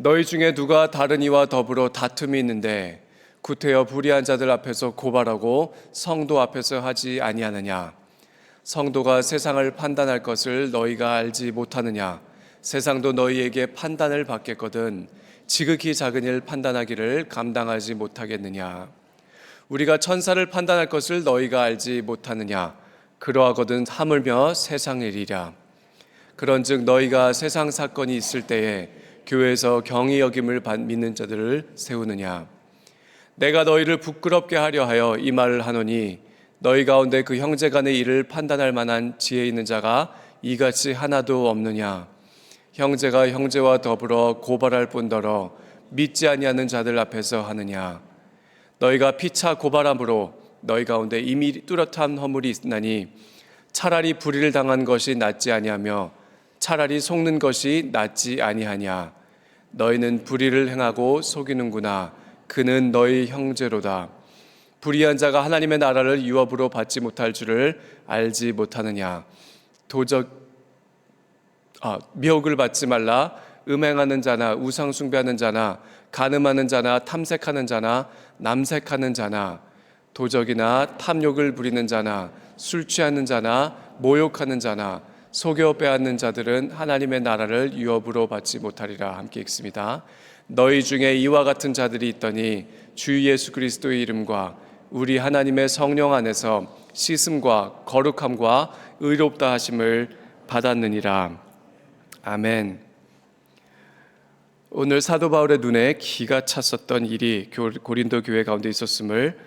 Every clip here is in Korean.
너희 중에 누가 다른 이와 더불어 다툼이 있는데 구태여 불의한 자들 앞에서 고발하고 성도 앞에서 하지 아니하느냐? 성도가 세상을 판단할 것을 너희가 알지 못하느냐? 세상도 너희에게 판단을 받겠거든 지극히 작은 일 판단하기를 감당하지 못하겠느냐? 우리가 천사를 판단할 것을 너희가 알지 못하느냐? 그러하거든 하물며 세상 일이랴. 그런즉 너희가 세상 사건이 있을 때에 교회에서 경히 여김을 믿는 자들을 세우느냐? 내가 너희를 부끄럽게 하려 하여 이 말을 하노니 너희 가운데 그 형제 간의 일을 판단할 만한 지혜 있는 자가 이같이 하나도 없느냐? 형제가 형제와 더불어 고발할 뿐더러 믿지 아니하는 자들 앞에서 하느냐? 너희가 피차 고발함으로 너희 가운데 이미 뚜렷한 허물이 있나니 차라리 불의를 당한 것이 낫지 아니하며 차라리 속는 것이 낫지 아니하냐? 너희는 불의를 행하고 속이는구나. 그는 너희 형제로다. 불의한 자가 하나님의 나라를 유업으로 받지 못할 줄을 알지 못하느냐? 미혹을 받지 말라. 음행하는 자나 우상 숭배하는 자나 간음하는 자나 탐색하는 자나 남색하는 자나 도적이나 탐욕을 부리는 자나 술 취하는 자나 모욕하는 자나 속여 빼앗는 자들은 하나님의 나라를 유업으로 받지 못하리라. 함께 읽습니다. 너희 중에 이와 같은 자들이 있더니 주 예수 그리스도의 이름과 우리 하나님의 성령 안에서 씻음과 거룩함과 의롭다 하심을 받았느니라. 아멘. 오늘 사도 바울의 눈에 기가 찼었던 일이 고린도 교회 가운데 있었음을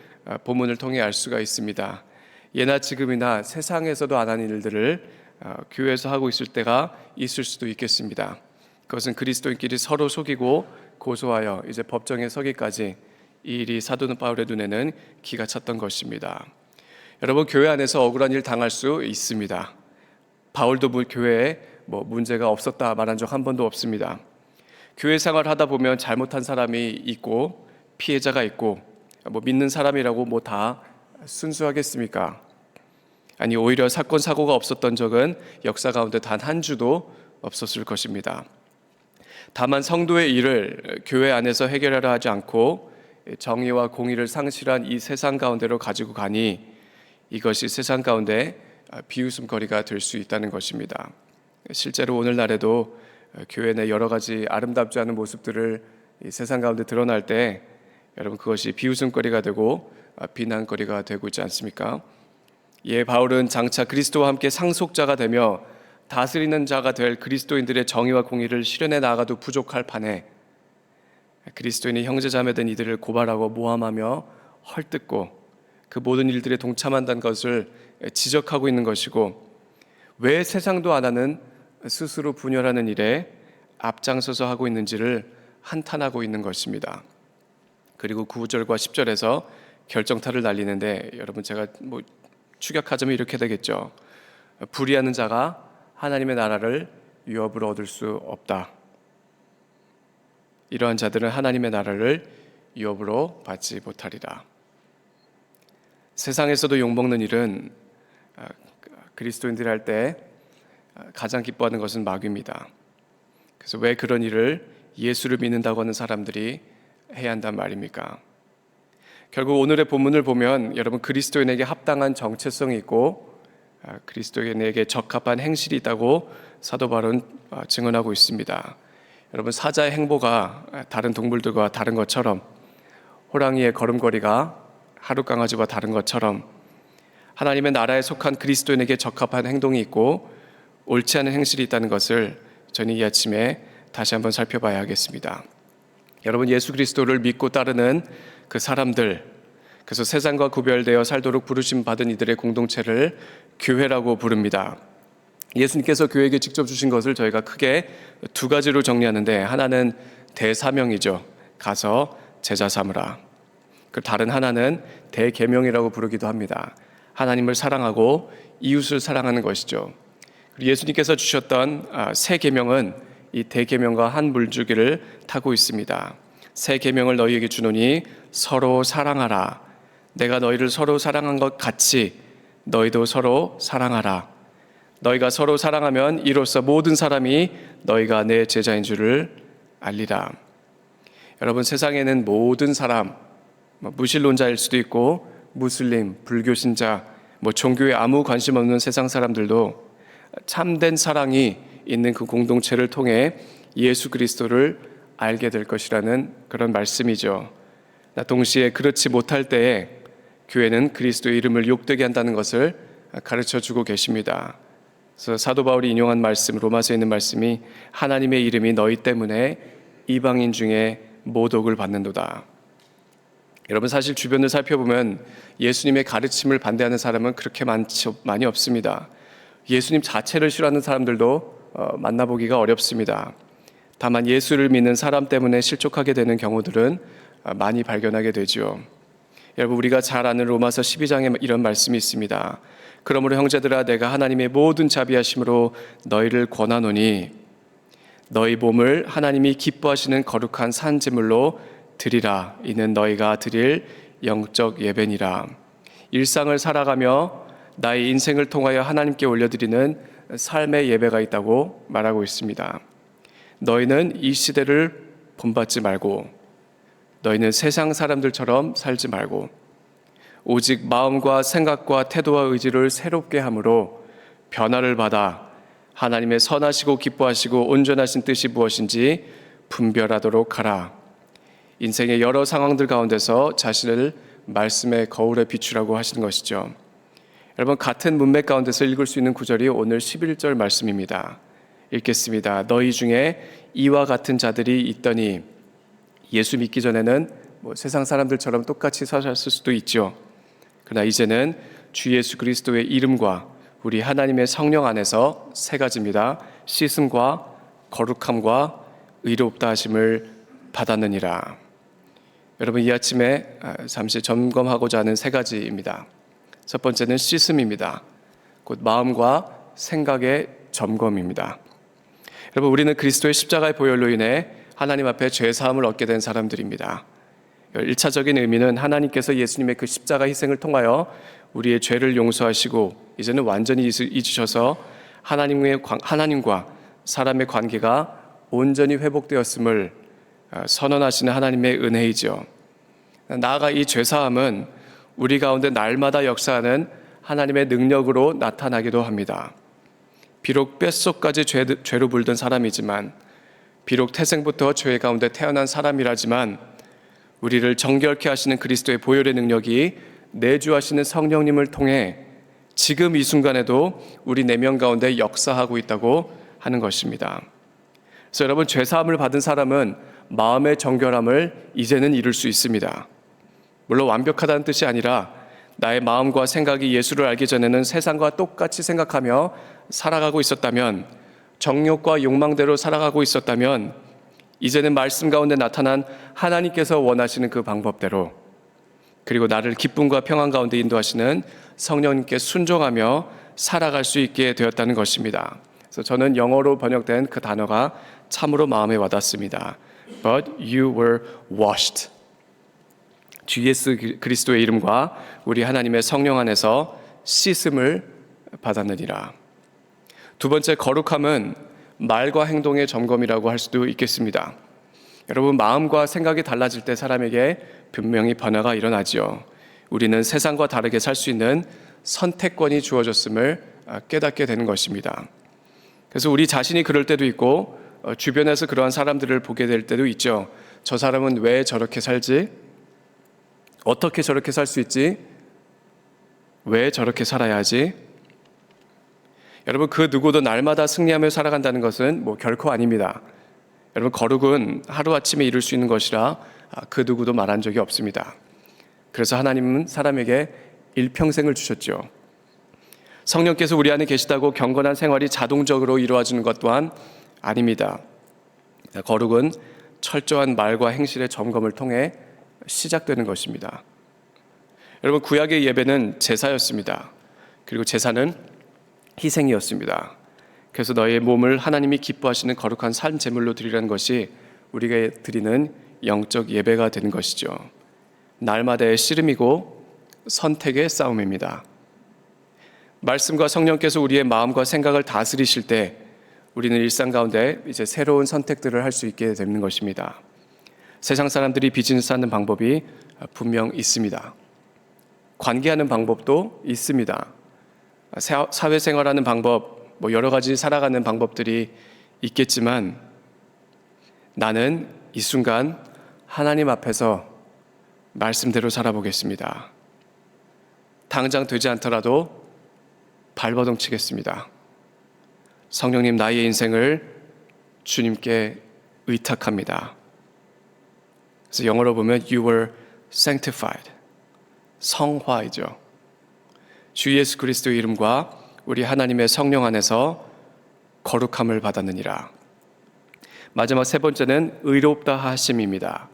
본문을 통해 알 수가 있습니다. 예나 지금이나 세상에서도 안 하는 일들을 교회에서 하고 있을 때가 있을 수도 있겠습니다. 그것은 그리스도인끼리 서로 속이고 고소하여 이제 법정에 서기까지 이 일이 사도 바울의 눈에는 기가 찼던 것입니다. 여러분, 교회 안에서 억울한 일 당할 수 있습니다. 바울도 교회에 문제가 없었다 말한 적 한 번도 없습니다. 교회 생활 하다 보면 잘못한 사람이 있고 피해자가 있고 믿는 사람이라고 다 순수하겠습니까? 아니, 오히려 사건 사고가 없었던 적은 역사 가운데 단 한 주도 없었을 것입니다. 다만 성도의 일을 교회 안에서 해결하려 하지 않고 정의와 공의를 상실한 이 세상 가운데로 가지고 가니 이것이 세상 가운데 비웃음거리가 될 수 있다는 것입니다. 실제로 오늘날에도 교회 내 여러 가지 아름답지 않은 모습들을 이 세상 가운데 드러날 때 여러분, 그것이 비웃음거리가 되고 비난거리가 되고 있지 않습니까? 바울은 장차 그리스도와 함께 상속자가 되며 다스리는 자가 될 그리스도인들의 정의와 공의를 실현해 나아가도 부족할 판에 그리스도인이 형제자매된 이들을 고발하고 모함하며 헐뜯고 그 모든 일들에 동참한다는 것을 지적하고 있는 것이고, 왜 세상도 안 하는 스스로 분열하는 일에 앞장서서 하고 있는지를 한탄하고 있는 것입니다. 그리고 9절과 10절에서 결정타를 날리는데, 여러분, 제가 추격하자면 이렇게 되겠죠. 불의하는 자가 하나님의 나라를 유업으로 얻을 수 없다. 이러한 자들은 하나님의 나라를 유업으로 받지 못하리라. 세상에서도 욕먹는 일은 그리스도인들이 할 때 가장 기뻐하는 것은 마귀입니다. 그래서 왜 그런 일을 예수를 믿는다고 하는 사람들이 해야 한단 말입니까? 결국 오늘의 본문을 보면 여러분, 그리스도인에게 합당한 정체성이 있고 그리스도인에게 적합한 행실이 있다고 사도 바울은 증언하고 있습니다. 여러분, 사자의 행보가 다른 동물들과 다른 것처럼, 호랑이의 걸음걸이가 하루 강아지와 다른 것처럼 하나님의 나라에 속한 그리스도인에게 적합한 행동이 있고 옳지 않은 행실이 있다는 것을 저는 이 아침에 다시 한번 살펴봐야 하겠습니다. 여러분, 예수 그리스도를 믿고 따르는 그 사람들, 그래서 세상과 구별되어 살도록 부르심 받은 이들의 공동체를 교회라고 부릅니다. 예수님께서 교회에게 직접 주신 것을 저희가 크게 두 가지로 정리하는데, 하나는 대사명이죠. 가서 제자 삼으라. 그 다른 하나는 대계명이라고 부르기도 합니다. 하나님을 사랑하고 이웃을 사랑하는 것이죠. 예수님께서 주셨던 새 계명은 이 대계명과 한 물줄기를 타고 있습니다. 새 계명을 너희에게 주노니 서로 사랑하라. 내가 너희를 서로 사랑한 것 같이 너희도 서로 사랑하라. 너희가 서로 사랑하면 이로써 모든 사람이 너희가 내 제자인 줄을 알리라. 여러분, 세상에는 모든 사람, 무신론자일 수도 있고 무슬림, 불교 신자, 종교에 아무 관심 없는 세상 사람들도 참된 사랑이 있는 그 공동체를 통해 예수 그리스도를 알게 될 것이라는 그런 말씀이죠. 동시에 그렇지 못할 때에 교회는 그리스도의 이름을 욕되게 한다는 것을 가르쳐주고 계십니다. 그래서 사도 바울이 인용한 말씀, 로마서에 있는 말씀이 하나님의 이름이 너희 때문에 이방인 중에 모독을 받는도다. 여러분, 사실 주변을 살펴보면 예수님의 가르침을 반대하는 사람은 그렇게 많이 없습니다. 예수님 자체를 싫어하는 사람들도 만나보기가 어렵습니다. 다만 예수를 믿는 사람 때문에 실족하게 되는 경우들은 많이 발견하게 되죠. 여러분, 우리가 잘 아는 로마서 12장에 이런 말씀이 있습니다. 그러므로 형제들아, 내가 하나님의 모든 자비하심으로 너희를 권하노니 너희 몸을 하나님이 기뻐하시는 거룩한 산제물로 드리라. 이는 너희가 드릴 영적 예배니라. 일상을 살아가며 나의 인생을 통하여 하나님께 올려드리는 삶의 예배가 있다고 말하고 있습니다. 너희는 이 시대를 본받지 말고, 너희는 세상 사람들처럼 살지 말고, 오직 마음과 생각과 태도와 의지를 새롭게 함으로 변화를 받아 하나님의 선하시고 기뻐하시고 온전하신 뜻이 무엇인지 분별하도록 하라. 인생의 여러 상황들 가운데서 자신을 말씀의 거울에 비추라고 하시는 것이죠. 여러분, 같은 문맥 가운데서 읽을 수 있는 구절이 오늘 11절 말씀입니다. 읽겠습니다. 너희 중에 이와 같은 자들이 있더니, 예수 믿기 전에는 세상 사람들처럼 똑같이 사셨을 수도 있죠. 그러나 이제는 주 예수 그리스도의 이름과 우리 하나님의 성령 안에서 세 가지입니다. 씻음과 거룩함과 의롭다 하심을 받았느니라. 여러분, 이 아침에 잠시 점검하고자 하는 세 가지입니다. 첫 번째는 씻음입니다. 곧 마음과 생각의 점검입니다. 여러분, 우리는 그리스도의 십자가의 보혈로 인해 하나님 앞에 죄사함을 얻게 된 사람들입니다. 1차적인 의미는 하나님께서 예수님의 그 십자가 희생을 통하여 우리의 죄를 용서하시고 이제는 완전히 잊으셔서 하나님과 사람의 관계가 온전히 회복되었음을 선언하시는 하나님의 은혜이죠. 나아가 이 죄사함은 우리 가운데 날마다 역사하는 하나님의 능력으로 나타나기도 합니다. 비록 뼛속까지 죄로 물든 사람이지만, 비록 태생부터 죄 가운데 태어난 사람이라지만, 우리를 정결케 하시는 그리스도의 보혈의 능력이 내주하시는 성령님을 통해 지금 이 순간에도 우리 내면 가운데 역사하고 있다고 하는 것입니다. 그래서 여러분, 죄사함을 받은 사람은 마음의 정결함을 이제는 이룰 수 있습니다. 물론 완벽하다는 뜻이 아니라 나의 마음과 생각이 예수를 알기 전에는 세상과 똑같이 생각하며 살아가고 있었다면, 정욕과 욕망대로 살아가고 있었다면, 이제는 말씀 가운데 나타난 하나님께서 원하시는 그 방법대로, 그리고 나를 기쁨과 평안 가운데 인도하시는 성령님께 순종하며 살아갈 수 있게 되었다는 것입니다. 그래서 저는 영어로 번역된 그 단어가 참으로 마음에 와닿습니다. But you were washed. 주 예수 그리스도의 이름과 우리 하나님의 성령 안에서 씻음을 받았느니라. 두 번째, 거룩함은 말과 행동의 점검이라고 할 수도 있겠습니다. 여러분, 마음과 생각이 달라질 때 사람에게 분명히 변화가 일어나지요. 우리는 세상과 다르게 살 수 있는 선택권이 주어졌음을 깨닫게 되는 것입니다. 그래서 우리 자신이 그럴 때도 있고 주변에서 그러한 사람들을 보게 될 때도 있죠. 저 사람은 왜 저렇게 살지? 어떻게 저렇게 살 수 있지? 왜 저렇게 살아야 하지? 여러분, 그 누구도 날마다 승리하며 살아간다는 것은 결코 아닙니다. 여러분, 거룩은 하루아침에 이룰 수 있는 것이라 그 누구도 말한 적이 없습니다. 그래서 하나님은 사람에게 일평생을 주셨죠. 성령께서 우리 안에 계시다고 경건한 생활이 자동적으로 이루어지는 것 또한 아닙니다. 거룩은 철저한 말과 행실의 점검을 통해 시작되는 것입니다. 여러분, 구약의 예배는 제사였습니다. 그리고 제사는 희생이었습니다. 그래서 너의 몸을 하나님이 기뻐하시는 거룩한 산 제물로 드리라는 것이 우리가 드리는 영적 예배가 되는 것이죠. 날마다의 씨름이고 선택의 싸움입니다. 말씀과 성령께서 우리의 마음과 생각을 다스리실 때 우리는 일상 가운데 이제 새로운 선택들을 할 수 있게 되는 것입니다. 세상 사람들이 비즈니스 하는 방법이 분명 있습니다. 관계하는 방법도 있습니다. 사회생활하는 방법, 여러 가지 살아가는 방법들이 있겠지만 나는 이 순간 하나님 앞에서 말씀대로 살아보겠습니다. 당장 되지 않더라도 발버둥 치겠습니다. 성령님, 나의 인생을 주님께 의탁합니다. 그래서 영어로 보면 You were sanctified. 성화이죠. 주 예수 그리스도의 이름과 우리 하나님의 성령 안에서 거룩함을 받았느니라. 마지막 세 번째는 의롭다 하심입니다.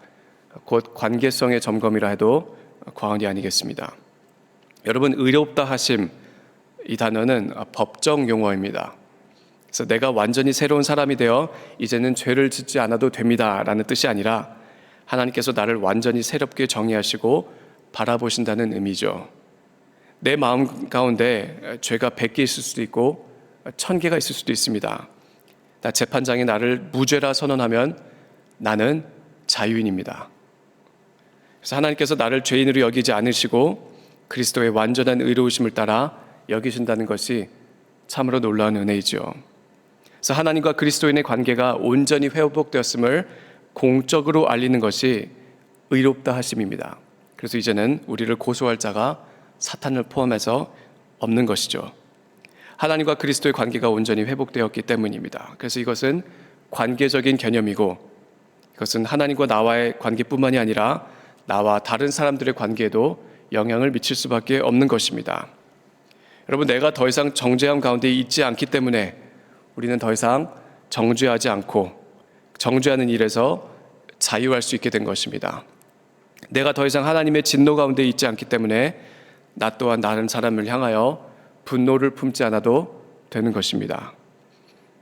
곧 관계성의 점검이라 해도 과언이 아니겠습니다. 여러분, 의롭다 하심, 이 단어는 법정 용어입니다. 그래서 내가 완전히 새로운 사람이 되어 이제는 죄를 짓지 않아도 됩니다 라는 뜻이 아니라 하나님께서 나를 완전히 새롭게 정의하시고 바라보신다는 의미죠. 내 마음 가운데 죄가 100개 있을 수도 있고 1000개가 있을 수도 있습니다. 재판장이 나를 무죄라 선언하면 나는 자유인입니다. 그래서 하나님께서 나를 죄인으로 여기지 않으시고 그리스도의 완전한 의로우심을 따라 여기신다는 것이 참으로 놀라운 은혜이죠. 그래서 하나님과 그리스도인의 관계가 온전히 회복되었음을 공적으로 알리는 것이 의롭다 하심입니다. 그래서 이제는 우리를 고소할 자가 사탄을 포함해서 없는 것이죠. 하나님과 그리스도의 관계가 온전히 회복되었기 때문입니다. 그래서 이것은 관계적인 개념이고 이것은 하나님과 나와의 관계뿐만이 아니라 나와 다른 사람들의 관계에도 영향을 미칠 수밖에 없는 것입니다. 여러분, 내가 더 이상 정죄함 가운데 있지 않기 때문에 우리는 더 이상 정죄하지 않고 정죄하는 일에서 자유할 수 있게 된 것입니다. 내가 더 이상 하나님의 진노 가운데 있지 않기 때문에 나 또한 다른 사람을 향하여 분노를 품지 않아도 되는 것입니다.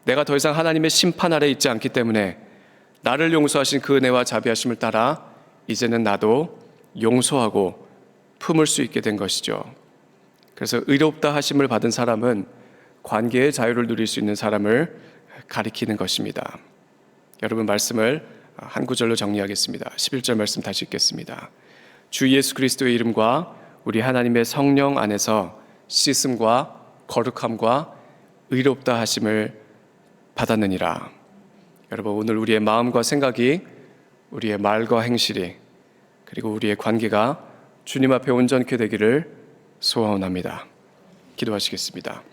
내가 더 이상 하나님의 심판 아래 있지 않기 때문에 나를 용서하신 그 은혜와 자비하심을 따라 이제는 나도 용서하고 품을 수 있게 된 것이죠. 그래서 의롭다 하심을 받은 사람은 관계의 자유를 누릴 수 있는 사람을 가리키는 것입니다. 여러분, 말씀을 한 구절로 정리하겠습니다. 11절 말씀 다시 읽겠습니다. 주 예수 그리스도의 이름과 우리 하나님의 성령 안에서 씻음과 거룩함과 의롭다 하심을 받았느니라. 여러분, 오늘 우리의 마음과 생각이, 우리의 말과 행실이, 그리고 우리의 관계가 주님 앞에 온전케 되기를 소원합니다. 기도하시겠습니다.